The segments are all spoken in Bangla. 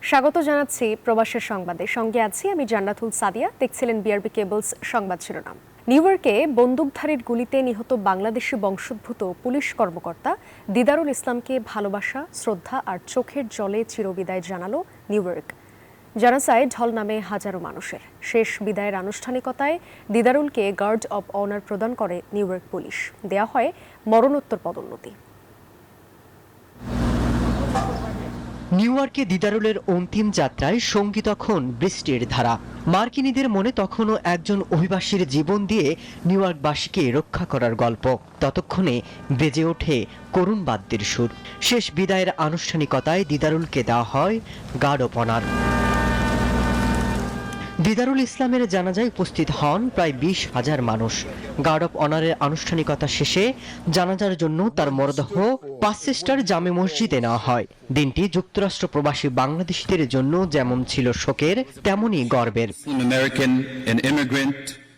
স্বাগত জানাচ্ছি প্রবাসের সংবাদে। সঙ্গে আছি আমি জান্নাতুল সাদিয়া। দেখছিলেন বিআরবি কেবলস সংবাদ শিরোনাম। নিউ ইয়র্কে বন্দুকধারীর গুলিতে নিহত বাংলাদেশি বংশোদ্ভূত পুলিশ কর্মকর্তা দিদারুল ইসলামকে ভালোবাসা, শ্রদ্ধা আর চোখের জলে চিরবিদায় জানালো নিউ ইয়র্ক। জানাজায় ঢল নামে হাজারো মানুষের। শেষ বিদায়ের আনুষ্ঠানিকতায় দিদারুলকে গার্ড অব অনার প্রদান করে নিউ ইয়র্ক পুলিশ। দেয়া হয় মরণোত্তর পদোন্নতি। নিউ ইয়র্কে দিদারুলের অন্তিম যাত্রায় সঙ্গী তখন বৃষ্টির ধারা। মার্কিনীদের মনে তখনও একজন অভিবাসীর জীবন দিয়ে নিউ ইয়র্কবাসীকে রক্ষা করার গল্প। ততক্ষণে বেজে ওঠে করুণ বাদ্যের সুর। শেষ বিদায়ের আনুষ্ঠানিকতায় দিদারুলকে দেওয়া হয় গার্ড অব অনার। দিদারুল ইসলামের জানাজায় উপস্থিত হন প্রায় 20,000 মানুষ। গার্ড অব অনারের আনুষ্ঠানিকতা শেষে জানাজার জন্য তার মরদেহ পাঁচচেস্টার জামে মসজিদে নেওয়া হয়। দিনটি যুক্তরাষ্ট্র প্রবাসী বাংলাদেশিদের জন্য যেমন ছিল শোকের, তেমনই গর্বের।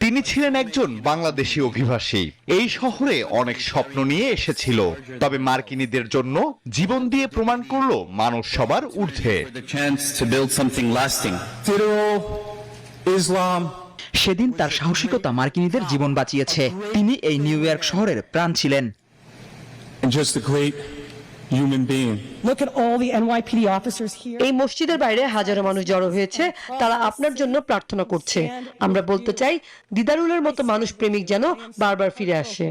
তিনি ছিলেন একজন বাংলাদেশি অভিবাসী। এই শহরে অনেক স্বপ্ন নিয়ে এসেছিল, তবে মার্কিনীদের জন্য জীবন দিয়ে প্রমাণ করলো মানুষ সবার ঊর্ধ্বে। সেদিন তার সাহসিকতা মার্কিনীদের জীবন বাঁচিয়েছে। তিনি এই নিউ ইয়র্ক শহরের প্রাণ ছিলেন। এই মসজিদের বাইরে হাজারো মানুষ জড়ো হয়েছে। তারা আপনার জন্য প্রার্থনা করছে। আমরা বলতে চাই, দিদারুলের মতো মানুষ প্রেমিক যেন বারবার ফিরে আসে।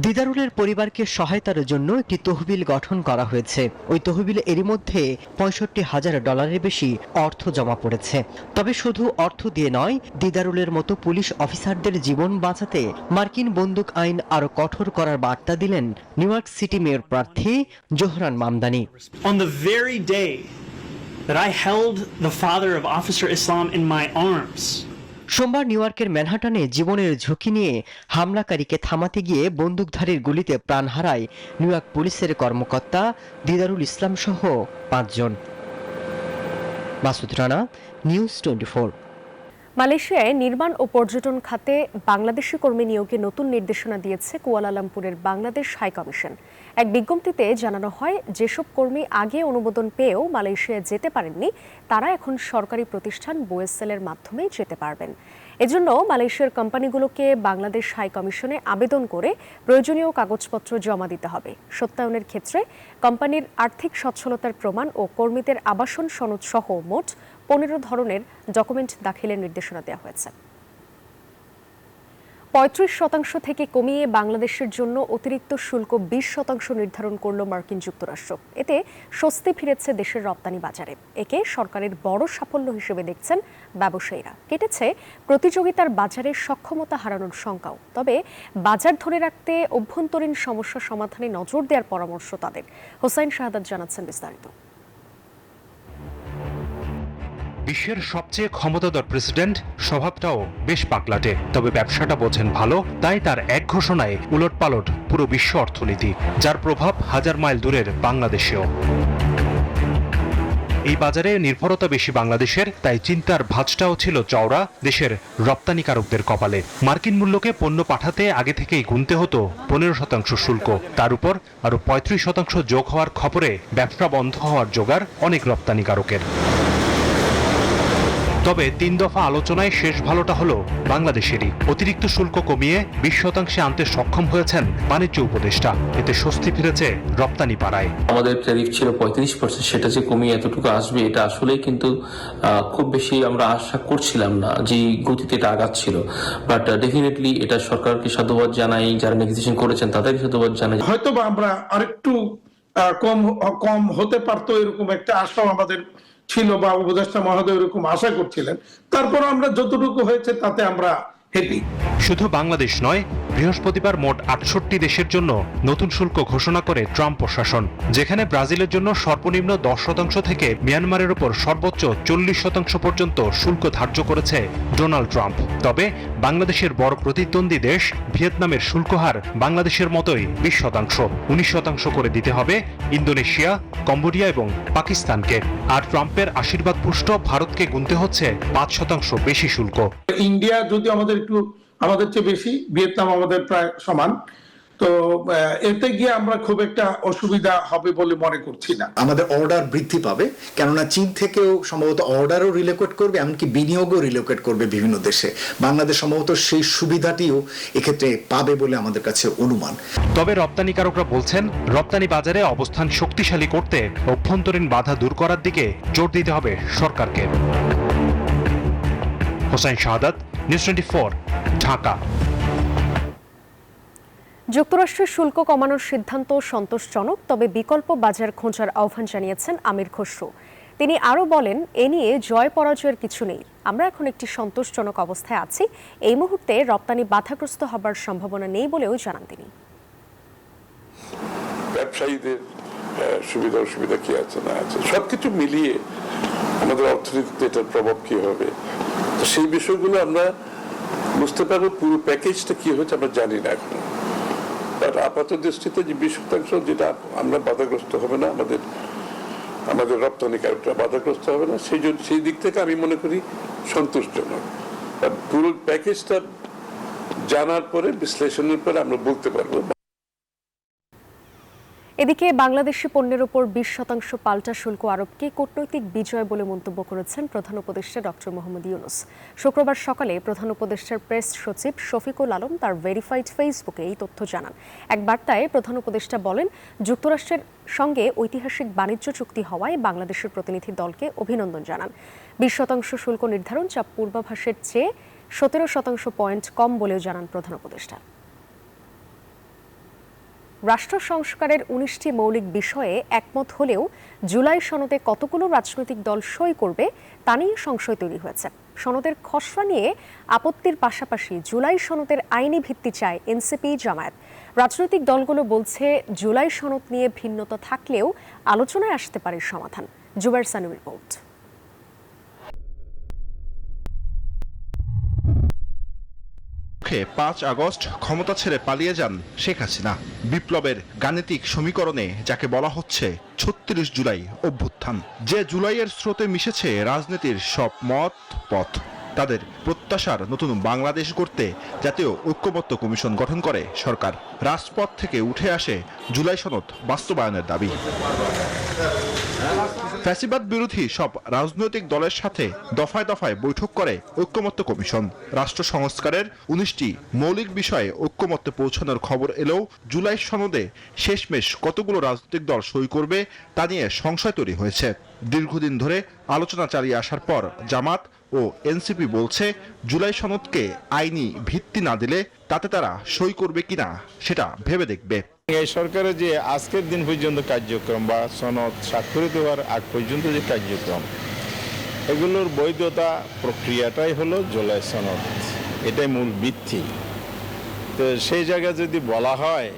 দিদারুলের পরিবারকে সহায়তার জন্য একটি তহবিল গঠন করা হয়েছে। ওই তহবিলে এরই মধ্যে $65,000 বেশি অর্থ জমা পড়েছে। তবে শুধু অর্থ দিয়ে নয়, দিদারুলের মতো পুলিশ অফিসারদের জীবন বাঁচাতে মার্কিন বন্দুক আইন আরো কঠোর করার বার্তা দিলেন নিউ ইয়র্ক সিটি মেয়র প্রার্থী Zohran Mamdani. On the very day that I held the father of Officer Islam in my arms, সোমবার নিউ ইয়র্কের ম্যানহাটনে জীবনের ঝুঁকি নিয়ে হামলাকারীকে থামাতে গিয়ে বন্দুকধারীর গুলিতে প্রাণ হারায় নিউ ইয়র্ক পুলিশের কর্মকর্তা দিদারুল ইসলাম সহ 5 জন। মাসুদ রানা, নিউজ 24। মালয়েশিয়ায় নির্মাণ ও পর্যটন খাতে বাংলাদেশি কর্মী নিয়োগে নতুন নির্দেশনা দিয়েছে কুয়ালালামপুরের বাংলাদেশ হাইকমিশন। এক বিজ্ঞপ্তিতে জানানো হয়, যেসব কর্মী আগে অনুমোদন পেয়েও মালয়েশিয়ায় যেতে পারেননি, তারা এখন সরকারি প্রতিষ্ঠান বোয়েসেলের মাধ্যমে যেতে পারবেন। এজন্য মালয়েশিয়ার কোম্পানিগুলোকে বাংলাদেশ হাইকমিশনে আবেদন করে প্রয়োজনীয় কাগজপত্র জমা দিতে হবে। সত্যায়নের ক্ষেত্রে কোম্পানির আর্থিক সচ্ছলতার প্রমাণ ও কর্মীদের আবাসন সনদ সহ মোট 15 ধরনের ডকুমেন্ট দাখিলের নির্দেশনা দেওয়া হয়েছে। 35% থেকে কমিয়ে বাংলাদেশের জন্য অতিরিক্ত শুল্ক 20% নির্ধারণ করল মার্কিন যুক্তরাষ্ট্র। এতে স্বস্তি ফিরেছে দেশের রপ্তানি বাজারে। একে সরকারের বড় সাফল্য হিসেবে দেখছেন ব্যবসায়ীরা। কেটেছে প্রতিযোগিতার বাজারে সক্ষমতা হারানোর শঙ্কাও। তবে বাজার ধরে রাখতে অভ্যন্তরীণ সমস্যা সমাধানে নজর দেওয়ার পরামর্শ তাদের। হোসাইন শাহাদাত জানাচ্ছেন বিস্তারিত। বিশ্বের সবচেয়ে ক্ষমতাধর প্রেসিডেন্ট, স্বভাবটাও বেশ পাগলাটে, তবে ব্যবসাটা বোঝেন ভালো। তাই তার এক ঘোষণায় উলটপালট পুরো বিশ্ব অর্থনীতি, যার প্রভাব হাজার মাইল দূরের বাংলাদেশেও। এই বাজারে নির্ভরতা বেশি বাংলাদেশের, তাই চিন্তার ভাঁজটাও ছিল চওড়া দেশের রপ্তানিকারকদের কপালে। মার্কিন মূল্যকে পণ্য পাঠাতে আগে থেকেই গুনতে হতো 15% শুল্ক। তার উপর আরো 35% যোগ হওয়ার খবরে ব্যবসা বন্ধ হওয়ার জোগাড় অনেক রপ্তানিকারকের। তবে 3 দফা আলোচনায় শেষ ভালোটা হলো বাংলাদেশেরই। অতিরিক্ত শুল্ক কমিয়ে 20% আনতে সক্ষম হয়েছেন বাণিজ্য উপদেষ্টা। এতে স্বস্তি ফিরেছে রপ্তানি পাড়ায়। আমাদের ট্যারিফ ছিল 35%, সেটা যে কমিয়ে এতটুকু আসবে এটা আসলে কিন্তু খুব বেশি আমরা আশা করছিলাম না, যে গতিতে এটা আগাচ্ছিল। বাট ডেফিনেটলি এটা সরকারকে সাধুবাদ জানাই, যারা নেগোসিয়েশন করেছেন তাদেরকে সাধুবাদ জানাই। হয়তো আমরা আরেকটু কম হতে পারতো, এরকম একটা আশাও আমাদের ছিল, বা উপদেষ্টা মহোদয় এরকম আশা করছিলেন। তারপর আমরা যতটুকু হয়েছে তাতে আমরা হ্যাপি। শুধু বাংলাদেশ নয়, বৃহস্পতিবার মোট 68 দেশের জন্য নতুন শুল্ক ঘোষণা করে ট্রাম্প প্রশাসন, যেখানে ব্রাজিলের জন্য সর্বনিম্ন 10% থেকে মিয়ানমারের উপর সর্বোচ্চ 40% পর্যন্ত শুল্ক ধার্য করেছে ডোনাল্ড ট্রাম্প। তবে বাংলাদেশের বড় প্রতিদ্বন্দ্বী দেশ ভিয়েতনামের শুল্ক হার বাংলাদেশের মতোই 20%, 19% করে দিতে হবে ইন্দোনেশিয়া, কম্বোডিয়া এবং পাকিস্তানকে। আর ট্রাম্পের আশীর্বাদ পুষ্ট ভারতকে গুনতে হচ্ছে 5% বেশি শুল্ক। ইন্ডিয়া যদি আমাদের চেয়ে বেশি, ভিয়েতনাম আমাদের প্রায় সমান, তো এতে গিয়ে আমরা খুব একটা অসুবিধা হবে বলে মনে করছি না। আমাদের অর্ডার বৃদ্ধি পাবে, কেননা চীন থেকেও সম্ভবত অর্ডারও রিলোকেট করবে, এমনকি বিনিয়োগও রিলোকেট করবে বিভিন্ন দেশে। বাংলাদেশ সম্ভবত সেই সুবিধাটিও এক্ষেত্রে পাবে বলে আমাদের কাছে অনুমান। তবে রপ্তানিকারকরা বলছেন, রপ্তানি বাজারে অবস্থান শক্তিশালী করতে অভ্যন্তরীণ বাধা দূর করার দিকে জোর দিতে হবে সরকারকে। হোসেন শাহাদাত, নিউজ 24, ঢাকা। যুক্তরাষ্ট্রের শুল্ক কমানোর সিদ্ধান্ত সন্তোষজনক, তবে বিকল্প বাজার খোঁজার আহ্বান জানিয়েছেন আমির খসরু। তিনি আরও বলেন, এ নিয়ে জয় পরাজয়ের কিছু নেই, আমরা এখন একটি সন্তোষজনক অবস্থায় আছি। এই মুহূর্তে রপ্তানি বাধাগ্রস্ত হবার সম্ভাবনা নেই বলেও জানান তিনি। ব্যবসায়ীদের সুবিধা অসুবিধা কি আছে না আছে সবকিছু মিলিয়ে আমাদের অর্থনীতিতে এটার প্রভাব কি হবে, তো সেই বিষয়গুলো আমরা বুঝতে পারবো। পুরো প্যাকেজটা কি হচ্ছে আমরা জানি না এখন, বাট আপাত দৃষ্টিতে যে 20% যেটা আমরা বাধাগ্রস্ত হবে না, আমাদের রপ্তানিকারকরা বাধাগ্রস্ত হবে না, সেই দিক থেকে আমি মনে করি সন্তোষজনক। পুরো প্যাকেজটা জানার পরে, বিশ্লেষণের পরে আমরা বলতে পারবো। এদিকে বাংলাদেশি পণ্যের উপর 20% পাল্টা শুল্ক আরোপকে কূটনৈতিক বিজয় বলে মন্তব্য করেছেন প্রধান উপদেষ্টা ডক্টর মোহাম্মদ ইউনূস। শুক্রবার সকালে প্রধান উপদেষ্টার প্রেস সচিব শফিকুল আলম তার ভেরিফাইড ফেসবুকে এই তথ্য জানান। এক বার্তায় প্রধান উপদেষ্টা বলেন, যুক্তরাষ্ট্রের সঙ্গে ঐতিহাসিক বাণিজ্য চুক্তি হওয়ায় বাংলাদেশের প্রতিনিধি দলকে অভিনন্দন জানান। 20% শুল্ক নির্ধারণ যা পূর্বাভাসের চেয়ে 17% পয়েন্ট কম বলেও জানান প্রধান উপদেষ্টা। রাষ্ট্র সংস্কারের 19টি মৌলিক বিষয়ে একমত হলেও জুলাই সনদে কতগুলো রাজনৈতিক দল সই করবে তা নিয়ে সংশয় তৈরি হয়েছে। সনদের খসড়া নিয়ে আপত্তির পাশাপাশি জুলাই সনদের আইনি ভিত্তি চায় এনসিপি, জামায়াত। রাজনৈতিক দলগুলো বলছে, জুলাই সনদ নিয়ে ভিন্নতা থাকলেও আলোচনায় আসতে পারে সমাধান। Jubair Sanur report. 5 আগস্ট ক্ষমতা ছেড়ে পালিয়ে যান শেখ হাসিনা। বিপ্লবের গাণিতিক সমীকরণে যাকে বলা হচ্ছে 36 জুলাই অভ্যুত্থান, যে জুলাইয়ের স্রোতে মিশেছে রাজনীতির সব মত পথ। তাদের প্রত্যাশার নতুন বাংলাদেশ গড়তে জাতীয় ঐক্যমত্য কমিশন গঠন করে সরকার। রাজপথ থেকে উঠে আসে জুলাই সনদ বাস্তবায়নের দাবি। ফ্যাসিবাদ বিরোধী সব রাজনৈতিক দলের সাথে দফায় দফায় বৈঠক করে ঐক্যমত্য কমিশন। রাষ্ট্র সংস্কারের 19টি মৌলিক বিষয়ে ঐক্যমত্যে পৌঁছানোর খবর এলেও জুলাই সনদে শেষমেশ কতগুলো রাজনৈতিক দল সই করবে তা নিয়ে সংশয় তৈরি হয়েছে। দীর্ঘদিন ধরে আলোচনা চালিয়ে আসার পর জামাত ও এনসিপি বলছে, জুলাই সনদকে আইনি ভিত্তি না দিলে তাতে তারা সই করবে কিনা সেটা ভেবে দেখবে। এই সরকারের যে আজকের দিন পর্যন্ত কার্যক্রম বা সনদ স্বাক্ষরিত হওয়ার আগ পর্যন্ত যে কার্যক্রম, এগুলোর বৈধতা প্রক্রিয়াটাই হলো জুলাই সনদ, এটাই মূল ভিত্তি। তো সেই জায়গায় যদি বলা হয়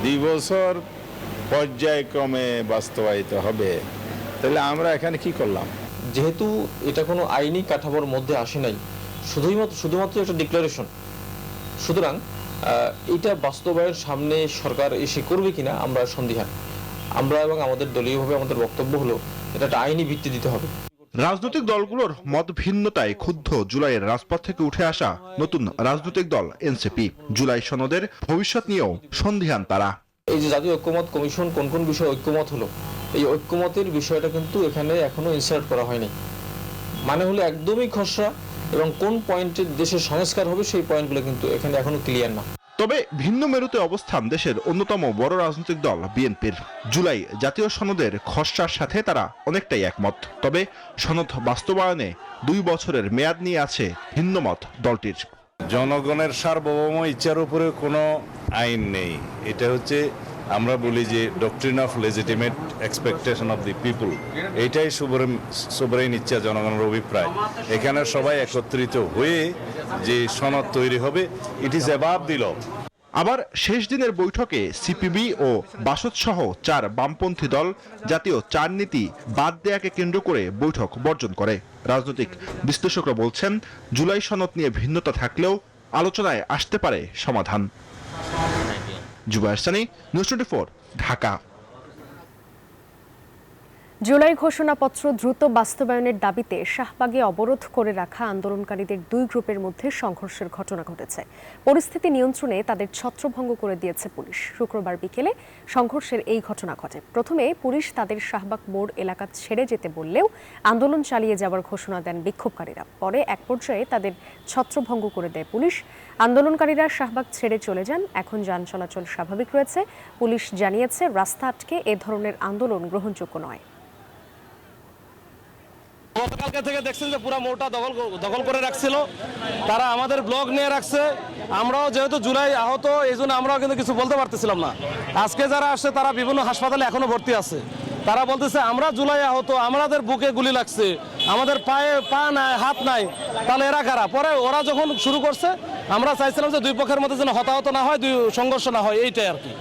2 বছর পর্যায়ক্রমে বাস্তবায়িত হবে, তাহলে আমরা এখানে কি করলাম? যেহেতু এটা কোনো আইনি কাঠামোর মধ্যে আসে নাই, শুধুমাত্র একটা ডিক্লারেশন, সুতরাং এটা বাস্তবায়ন সামনে সরকার এসে করবে কিনা আমরা সন্দিহান। আমরা এবং আমাদের দলীয়ভাবে আমাদের বক্তব্য হলো এটা একটা আইনি ভিত্তি দিতে হবে। রাজনৈতিক দলগুলোর মত ভিন্নতায় ক্ষুব্ধ জুলাইয়ের রাজপথ থেকে উঠে আসা নতুন রাজনৈতিক দল এনসিপি। জুলাই সনদের ভবিষ্যৎ নিয়েও সন্দিহান তারা। এই যে জাতীয় ঐক্যমত কমিশন কোন কোন বিষয়ে ঐক্যমত হলো, এই ঐক্যমতের বিষয়টা কিন্তু এখানে এখনো ইনসার্ট করা হয়নি। মানে হলো একদমই খসড়া, এবং কোন পয়েন্টে দেশের সংস্কার হবে সেই পয়েন্টগুলো কিন্তু এখানে এখনো ক্লিয়ার না। তবে ভিন্ন মেরুতে অবস্থান দেশের অন্যতম বড় রাজনৈতিক দল বিএনপির। জুলাই জাতীয় সনদের খসড়ার সাথে তারা অনেকটাই একমত, তবে সনদ বাস্তবায়নে 2 বছরের মেয়াদ নিয়ে আছে ভিন্নমত দলটির। জনগণের সার্বভৌম ইচ্ছার উপরে কোনো আইন নেই, এটা হচ্ছে আমরা বলি যে doctrine of legitimate expectation of the people, এইটাই সোভারেইন ইচ্ছা, জনগণের অভিপ্রায়। এখানে সবাই একত্রিত হয়ে যে সনদ তৈরি হবে, ইট ইজ অ্যাবাভ দি ল। আবার শেষ দিনের বৈঠকে সিপিবি ও বাসদ সহ 4 বামপন্থী দল জাতীয় 4 নীতি বাদ দেয়াকে কেন্দ্র করে বৈঠক বর্জন করে। রাজনৈতিক বিশ্লেষকরা বলছেন, জুলাই সনদ নিয়ে ভিন্নতা থাকলেও আলোচনায় আসতে পারে সমাধান। জুবাইর সানি, নিউজ 24, ঢাকা। জুলাই ঘোষণাপত্র দ্রুত বাস্তবায়নের দাবিতে শাহবাগে অবরোধ করে রাখা আন্দোলনকারীদের দুই গ্রুপের মধ্যে সংঘর্ষের ঘটনা ঘটেছে। পরিস্থিতি নিয়ন্ত্রণে তাদের ছত্রভঙ্গ করে দিয়েছে পুলিশ। শুক্রবার বিকেলে সংঘর্ষের এই ঘটনা ঘটে। প্রথমে পুলিশ তাদের শাহবাগ মোড় এলাকা ছেড়ে যেতে বললেও আন্দোলন চালিয়ে যাওয়ার ঘোষণা দেন বিক্ষোভকারীরা। পরে এক পর্যায়ে তাদের ছত্রভঙ্গ করে দেয় পুলিশ। আন্দোলনকারীরা শাহবাগ ছেড়ে চলে যান। এখন যান চলাচল স্বাভাবিক রয়েছে। পুলিশ জানিয়েছে, রাস্তা আটকে এ ধরনের আন্দোলন গ্রহণযোগ্য নয়। গতকালকে থেকে দেখছেন যে পুরো মোড়টা দখল করে রাখছিল, তারা আমাদের ব্লক নিয়ে রাখছে। আমরাও যেহেতু জুলাই আহত, এই জন্য আমরাও কিন্তু কিছু বলতে পারতেছিলাম না। আজকে যারা আসছে তারা বিভিন্ন হাসপাতালে এখনো ভর্তি আছে। তারা বলতেছে আমরা জুলাই আহত, আমাদের বুকে গুলি লাগছে, আমাদের পায়ে পা নাই, হাত নাই, তাহলে এরা কারা? পরে ওরা যখন শুরু করছে, আমরা চাইছিলাম যে দুই পক্ষের মধ্যে যেন হতাহত না হয়, দুই সংঘর্ষ না হয়, এইটাই আর কি।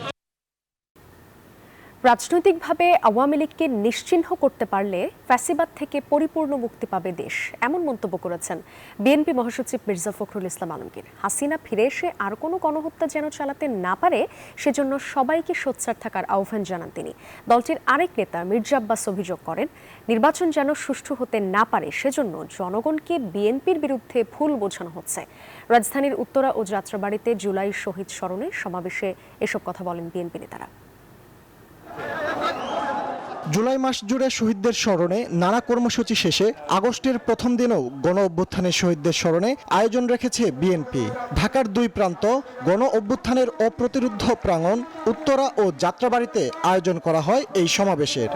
রাজনৈতিকভাবে আওয়ামী লীগকে নিশ্চিহ্ন করতে পারলে ফ্যাসিবাদ থেকে পরিপূর্ণ মুক্তি পাবে দেশ, এমন মন্তব্য করেছেন বিএনপি মহাসচিব মির্জা ফখরুল ইসলাম আলমগীর। হাসিনা ফিরে এসে আর কোনো গণহত্যা যেন চালাতে না পারে, সেজন্য সবাইকে সোচ্চার থাকার আহ্বান জানান তিনি। দলটির আরেক নেতা মির্জা আব্বাস অভিযোগ করেন, নির্বাচন যেন সুষ্ঠু হতে না পারে, সেজন্য জনগণকে বিএনপির বিরুদ্ধে ভুল বোঝানো হচ্ছে। রাজধানীর উত্তরা ও যাত্রাবাড়িতে জুলাই শহীদ স্মরণে সমাবেশে এসব কথা বলেন বিএনপি নেতারা। জুলাই মাস জুড়ে শহীদদের স্মরণে নানা কর্মসূচি শেষে আগস্টের প্রথম দিনেও গণ অভ্যুত্থানের শহীদদের স্মরণে আয়োজন রেখেছে বিএনপি। ঢাকার দুই প্রান্ত গণ অভ্যুত্থানের অপ্রতিরোধ্য প্রাঙ্গণ উত্তরা ও যাত্রাবাড়িতে আয়োজন করা হয় এই সমাবেশের।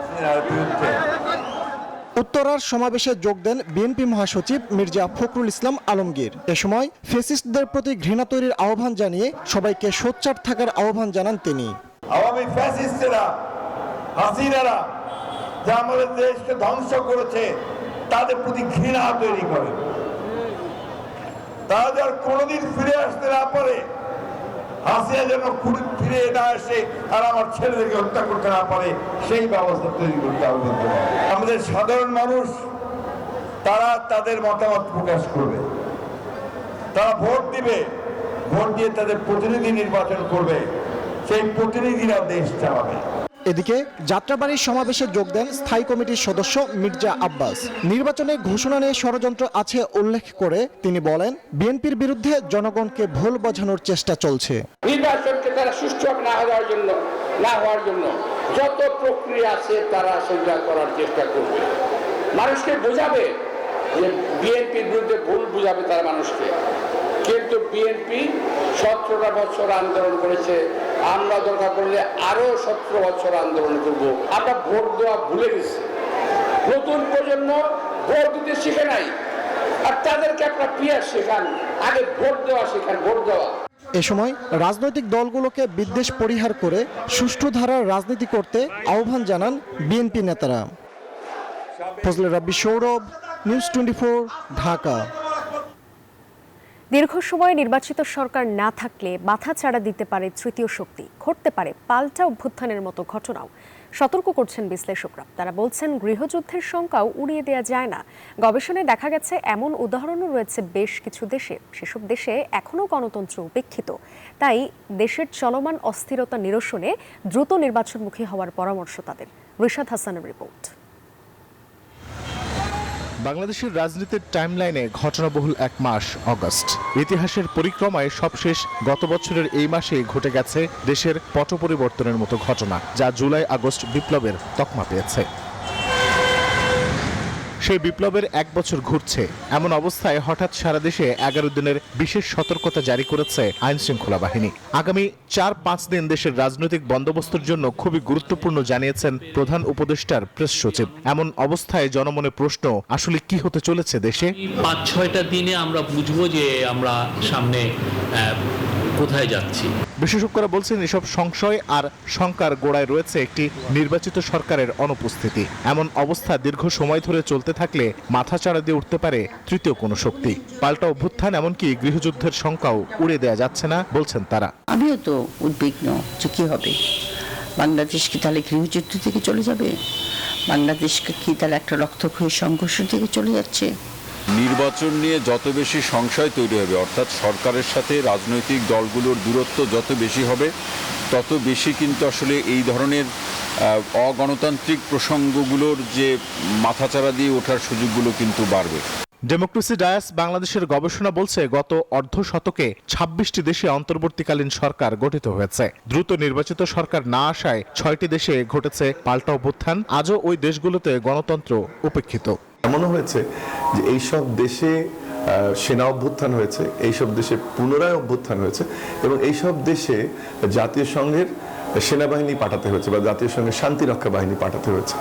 উত্তরার সমাবেশে যোগ দেন বিএনপি মহাসচিব মির্জা ফখরুল ইসলাম আলমগীর। এ সময় ফ্যাসিস্টদের প্রতি ঘৃণা তৈরির আহ্বান জানিয়ে সবাইকে সোচ্চার থাকার আহ্বান জানান তিনি। আওয়ামী ফ্যাসিস্টরা, হাসিনারা যা আমাদের দেশকে ধ্বংস করেছে, তাদের প্রতি ঘৃণা তৈরি করে। তারা যেন কোনোদিন ফিরে আসতে না পারে, হাসিনা যেন ফিরে না আসে আর আমার ছেলেদেরকে হত্যা করতে না পারে, সেই ব্যবস্থা তৈরি করতে হবে। আমাদের সাধারণ মানুষ তারা তাদের মতামত প্রকাশ করবে, তারা ভোট দিবে, ভোট দিয়ে তাদের প্রতিনিধি নির্বাচন করবে, সেই প্রতিনিধিরা দেশ চালাবে। এদিকে যাত্রাবাড়ির সমাবেশে যোগ দেন স্থায়ী কমিটির সদস্য মির্জা আব্বাস। নির্বাচনে ঘোষণা নিয়ে ষড়যন্ত্র আছে উল্লেখ করে তিনি বলেন, বিএনপির বিরুদ্ধে জনগণকে ভুল বোঝানোর চেষ্টা চলছে। নির্বাচনকে তারা সুষ্ঠুভাবে না হওয়ার জন্য যত প্রক্রিয়া আছে তারা সেটা করার চেষ্টা করবে। মানুষকে বোঝাবে যে বিএনপির বিরুদ্ধে ভুল বোঝাবে তারা মানুষকে। কিন্তু বিএনপি 17টা বছর আন্দোলন করেছে, আমরা দরকার পড়লে আরো 17 বছর আন্দোলন করব। আমরা ভোট দেওয়া ভুলে গেছি, নতুন প্রজন্ম ভোট দিতে শিখে নাই, আর তাদেরকে আপনারা পিয়ার শেখান, আগে ভোট দেওয়া শেখান, ভোট দেওয়া। এ সময় রাজনৈতিক দলগুলোকে বিদ্বেষ পরিহার করে সুষ্ঠু ধারার রাজনীতি করতে আহ্বান জানান বিএনপি নেতারা। ফজলে রাব্বি, সৌরভ, নিউজ 24, ঢাকা। দীর্ঘ সময় নির্বাচিত সরকার না থাকলে মাথাচাড়া দিতে পারে তৃতীয় শক্তি, ঘটতে পারে পাল্টা অভ্যুত্থানের মতো ঘটনাও। সতর্ক করছেন বিশ্লেষকরা। তারা বলছেন, গৃহযুদ্ধের শঙ্কাও উড়িয়ে দেওয়া যায় না। গবেষণায় দেখা গেছে এমন উদাহরণও রয়েছে বেশ কিছু দেশে। সেসব দেশে এখনও গণতন্ত্র উপেক্ষিত। তাই দেশের চলমান অস্থিরতা নিরসনে দ্রুত নির্বাচনমুখী হওয়ার পরামর্শ তাদের। রিশাদ হাসানের রিপোর্ট। বাংলাদেশের রাজনীতির টাইমলাইনে ঘটনাবহুল এক মাস অগস্ট। ইতিহাসের পরিক্রমায় সবশেষ গত বছরের এই মাসে ঘটে গেছে দেশের পট পরিবর্তনের মতো ঘটনা, যা জুলাই আগস্ট বিপ্লবের তকমা পেয়েছে। সেই বিপ্লবের 1 বছর ঘুরছে, এমন অবস্থায় হঠাৎ সারা দেশে 11 দিনের বিশেষ সতর্কতা জারি করেছে আইন শৃঙ্খলা বাহিনী। আগামী 4-5 দিন দেশের রাজনৈতিক বন্দোবস্তের জন্য খুবই গুরুত্বপূর্ণ জানিয়েছেন প্রধান উপদেষ্টার প্রেস সচিব। এমন অবস্থায় জনমনে প্রশ্ন, আসলে কি হতে চলেছে দেশে? 5-6টা দিনে আমরা বুঝবো যে আমরা সামনে কোথায় যাচ্ছি। বিশেষজ্ঞরা বলছেন, এসব সংশয় আর শঙ্কার গোড়ায় রয়েছে একটি নির্বাচিত সরকারের অনুপস্থিতি। এমন অবস্থা দীর্ঘ সময় ধরে চলতে থাকলে মাথাচাড়া দিয়ে উঠতে পারে তৃতীয় কোনো শক্তি। পাল্টা অভ্যুত্থান, এমনকি গৃহযুদ্ধের শঙ্কাও উড়ে দেওয়া যাচ্ছে না বলছেন তারা। আমিও তো উদ্বিগ্ন যে কি হবে। বাংলাদেশ কি তাহলে গৃহযুদ্ধ থেকে চলে যাবে? বাংলাদেশ কি তাহলে একটা রক্তক্ষয়ী সংঘর্ষ থেকে চলে যাচ্ছে? নির্বাচন নিয়ে যত বেশি সংশয় তৈরি হবে, অর্থাৎ সরকারের সাথে রাজনৈতিক দলগুলোর দূরত্ব যত বেশি হবে, তত বেশি কিন্তু আসলে এই ধরনের অগণতান্ত্রিক প্রসঙ্গগুলোর যে মাথাচাড়া দিয়ে ওঠার সুযোগগুলো কিন্তু বাড়বে। ডেমোক্রেসি ডায়াস বাংলাদেশের গবেষণা বলছে গত অর্ধ শতকে 26টি দেশে অন্তর্বর্তীকালীন সরকার গঠিত হয়েছে। দ্রুত নির্বাচিত সরকার না আসায় 6টি দেশে ঘটেছে পাল্টা অভ্যুত্থান। আজও ওই দেশগুলোতে গণতন্ত্র উপেক্ষিত। এমনও হয়েছে যে এইসব দেশে সেনা অভ্যুত্থান হয়েছে, এইসব দেশে পুনরায় অভ্যুত্থান হয়েছে এবং এইসব দেশে জাতীয় সংঘের সেনাবাহিনী পাঠাতে হয়েছে বা জাতীয় সংঘের শান্তিরক্ষা বাহিনী পাঠাতে হয়েছে।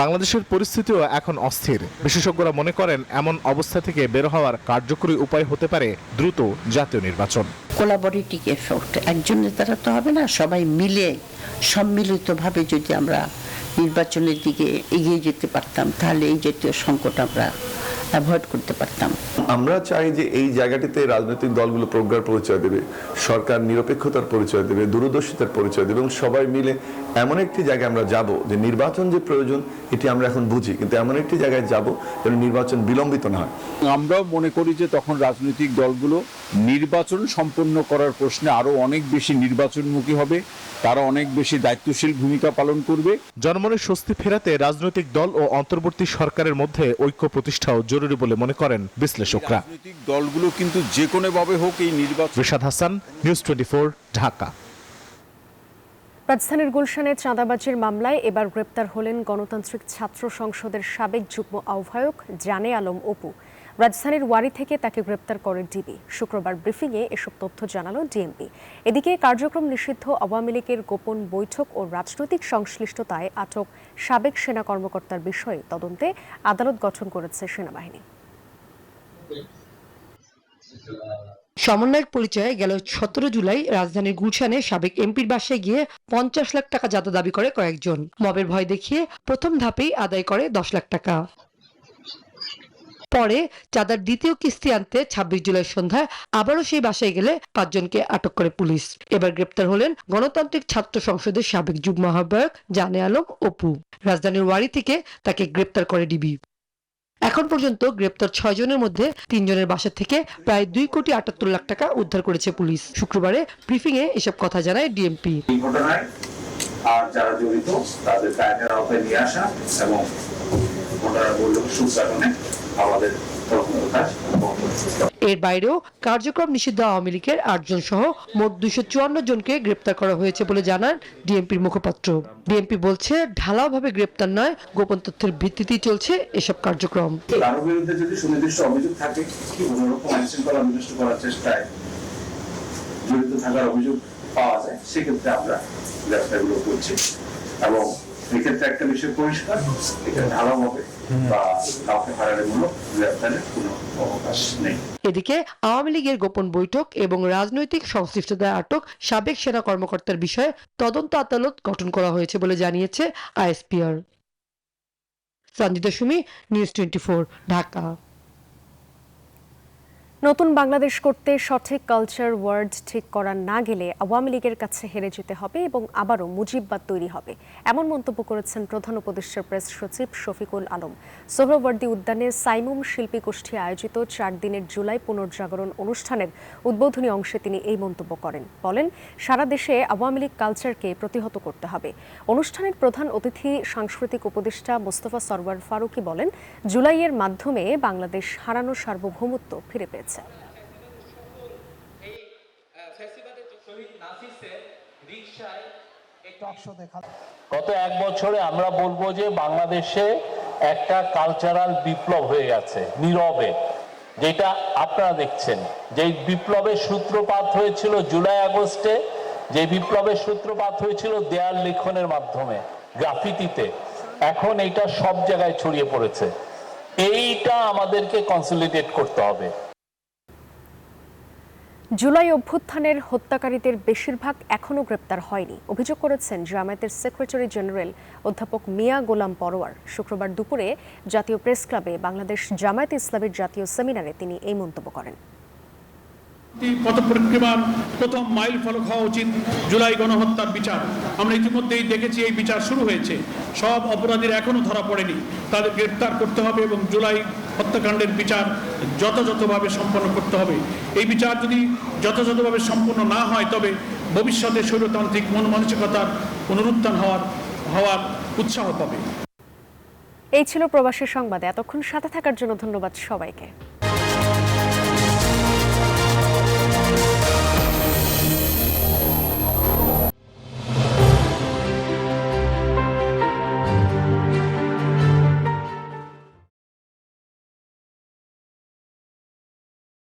বাংলাদেশের পরিস্থিতিও এখন অস্থির। বিশেষজ্ঞরা মনে করেন এমন অবস্থা থেকে বের হওয়ার কার্যকরী উপায় হতে পারে দ্রুত জাতীয় নির্বাচন। কোলাবোরেটিভ এফোর্ট, একজনের দ্বারা তো হবে না, সবাই মিলে সম্মিলিতভাবে যদি আমরা নির্বাচনের দিকে এগিয়ে যেতে পারতাম, তাহলে এই জাতীয় সংকট আমরা অ্যাভয়েড করতে পারতাম। আমরা চাই যে এই জায়গাটিতে রাজনৈতিক দলগুলো প্রজ্ঞার পরিচয় দেবে, সরকার নিরপেক্ষতার পরিচয় দেবে, দূরদর্শিতার পরিচয় দেবে এবং সবাই মিলে এমন একটি জায়গায় আমরা যাব যে নির্বাচন যে প্রয়োজন এটি আমরা এখন বুঝি, কিন্তু এমন একটি জায়গায় যাব যেন নির্বাচন বিলম্বিত না হয়। আমরাও মনে করি যে তখন রাজনৈতিক দলগুলো নির্বাচন সম্পন্ন করার প্রশ্নে আরো অনেক বেশি নির্বাচনমুখী হবে, তারা অনেক বেশি দায়িত্বশীল ভূমিকা পালন করবে। জনমনে স্বস্তি ফেরাতে রাজনৈতিক দল ও অন্তর্বর্তী সরকারের মধ্যে ঐক্য প্রতিষ্ঠাও জরুরি বলে মনে করেন বিশ্লেষকরা। রাজনৈতিক দলগুলো কিন্তু যে কোনোভাবে হোক এই নির্বাচন। রিশাদ হাসান, নিউজ 24, ঢাকা। রাজধানীর গুলশানে চাঁদাবাজির মামলায় এবার গ্রেপ্তার হলেন গণতান্ত্রিক ছাত্র সংসদের সাবেক যুগ্ম আহ্বায়ক জানে আলম অপু। রাজধানীর ওয়ারি থেকে তাকে গ্রেপ্তার করে ডিবি। শুক্রবার ব্রিফিংয়ে এসব তথ্য জানালো ডিএমপি। এদিকে কার্যক্রম নিষিদ্ধ আওয়ামী লীগের গোপন বৈঠক ও রাজনৈতিক সংশ্লিষ্টতায় আটক সাবেক সেনা কর্মকর্তার বিষয়ে তদন্তে আদালত গঠন করেছে সেনাবাহিনী। সমন্বয়ের পরিচয়ে গেল 17 জুলাই রাজধানীর গুলশানে সাবেক এমপির বাসায় গিয়ে 50 লাখ টাকা চাঁদা দাবি করে কয়েকজন। মবের ভয় দেখিয়ে প্রথম ধাপেই আদায় করে 10 লাখ টাকা। পরে চাঁদার দ্বিতীয় কিস্তি আনতে 26 জুলাই সন্ধ্যায় আবারও সেই বাসায় গেলে 5 জনকে আটক করে পুলিশ। এবার গ্রেপ্তার হলেন গণতান্ত্রিক ছাত্র সংসদের সাবেক যুগ্ম আহ্বায়ক জানে আলম অপু। রাজধানীর ওয়ারি থেকে তাকে গ্রেপ্তার করে ডিবি। এখন পর্যন্ত গ্রেপ্তার 6 জনের মধ্যে 3 জনের বাসা থেকে প্রায় 2,78 লাখ টাকা উদ্ধার করেছে পুলিশ। শুক্রবারে ব্রিফিংয়ে এসব কথা জানায় ডিএমপি। এই ঘটনায় আর যারা জড়িত তাদের আইনের আওতায় নিয়ে আসা এবং ঘটনার মূল সুকারণে আমাদের এর বাইরেও কার্যক্রম নিষিদ্ধ আওয়ামী লীগের 8 জন সহ মোট 254 জনকে গ্রেপ্তার করা হয়েছে বলে জানান ডিএমপির মুখপাত্র। ডিএমপি বলছে ঢালাওভাবে গ্রেপ্তার নয়, গোপন তথ্যের ভিত্তিতেই চলছে এসব কার্যক্রম। কারোর বিরুদ্ধে যদি সুনির্দিষ্ট অভিযোগ থাকে, কোনোরকম আইন শৃঙ্খলা বিনষ্ট করার চেষ্টায় জড়িত থাকার অভিযোগ পাওয়া যায়, সেক্ষেত্রে আমরা গ্রেপ্তারগুলো করছি এবং এক্ষেত্রে একটা বিষয় পরিষ্কার, এখানে ঢালাওভাবে বা কাউকে হারানোর গ্রেপ্তারের কোনো অবকাশ নেই। এদিকে আওয়ামী লীগের গোপন বৈঠক এবং রাজনৈতিক সংশ্লিষ্টতায় আটক সাবেক সেনা কর্মকর্তার বিষয়ে তদন্ত আদালত গঠন করা হয়েছে বলে জানিয়েছে আইএসপিআর। সঞ্জিতা সুমি, নিউজ 24, ঢাকা। নতুন বাংলাদেশ করতে সঠিক কালচার ওয়ার্ড ঠিক করা না গেলে আওয়ামী লীগের কাছে হেরে যেতে হবে এবং আবারও মুজিববাদ তৈরি হবে, এমন মন্তব্য করেছেন প্রধান উপদেষ্টার প্রেস সচিব শফিকুল আলম। সোহরাওয়ার্দী উদ্যানে সাইমুম শিল্পী গোষ্ঠী আয়োজিত 4 দিনের জুলাই পুনর্জাগরণ অনুষ্ঠানের উদ্বোধনী অংশে তিনি এই মন্তব্য করেন। বলেন, সারা দেশে আওয়ামী লীগ কালচারকে প্রতিহত করতে হবে। অনুষ্ঠানের প্রধান অতিথি সাংস্কৃতিক উপদেষ্টা মোস্তফা সরওয়ার ফারুকী বলেন, জুলাইয়ের মাধ্যমে বাংলাদেশ হারানো সার্বভৌমত্ব ফিরে পেয়েছে। গত 1 বছরে আমরা বলবো যে বাংলাদেশে একটা কালচারাল বিপ্লব হয়ে গেছে নীরবে, যেটা আপনারা দেখছেন। যে বিপ্লবের সূত্রপাত হয়েছিল জুলাই আগস্টে, যে বিপ্লবের সূত্রপাত হয়েছিল দেয়াল লিখনের মাধ্যমে, গ্রাফিতিতে, এখন এইটা সব জায়গায় ছড়িয়ে পড়েছে। এইটা আমাদেরকে কনসলিডেট করতে হবে। জুলাই অভ্যুত্থানের হত্যাকারীদের বেশিরভাগ এখনও গ্রেপ্তার হয়নি, অভিযোগ করেছেন জামায়াতের সেক্রেটারি জেনারেল অধ্যাপক মিয়া গোলাম পরোয়ার। শুক্রবার দুপুরে জাতীয় প্রেস ক্লাবে বাংলাদেশ জামায়াতে ইসলামীর জাতীয় সেমিনারে তিনি এই মন্তব্য করেন। পথপরিক্রমার প্রথম মাইল ফলক হওয়া উচিত জুলাই গণহত্যার বিচার। আমরা ইতিমধ্যেই দেখেছি এই বিচার শুরু হয়েছে। সব অপরাধীরা এখনো ধরা পড়েনি, তাদের গ্রেপ্তার করতে হবে এবং জুলাই হত্যাকাণ্ডের বিচার যথাযথভাবে সম্পন্ন করতে হবে। এই বিচার যদি যথাযথভাবে সম্পন্ন না হয় তবে ভবিষ্যতে স্বৈরতান্ত্রিক মন মানসিকতার পুনরুত্থান হওয়ার উৎসাহ পাবে। এই ছিল প্রবাসী সংবাদে। এতক্ষণ সাথে থাকার জন্য ধন্যবাদ সবাইকে।